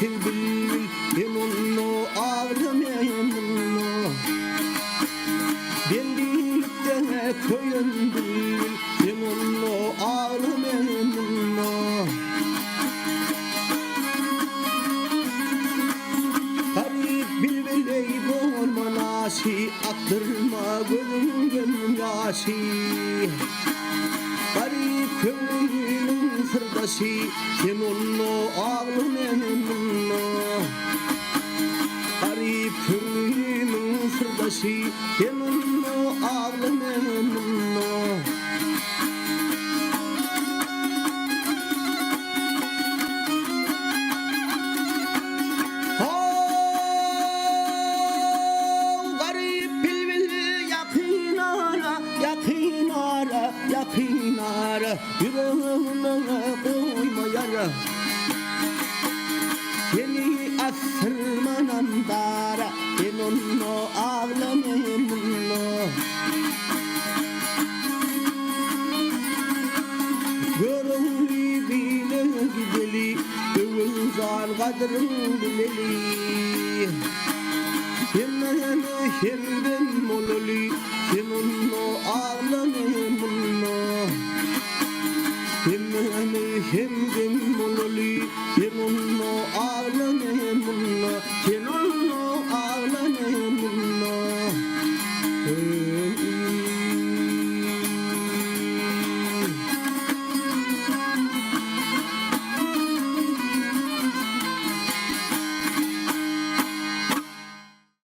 fil bil Emunno ağlamayamınno Ben birlikte köyün bil Emunno ağlamayamınno Garip bilbiley bolma naşi Aktırma gözümün yaşı Garip köylünün sırdaşı Emunno ağlamayamınno Garip köylünün sırdaşı Emunno ağlamayamınno Yakınara yüreğime koyma yara Seni asırmanan dara Emunno ağlamayamınno Görünlü bile gideli Övülzal kadrın bileli Hemden ololi Emunno ağlamayamınno Hemden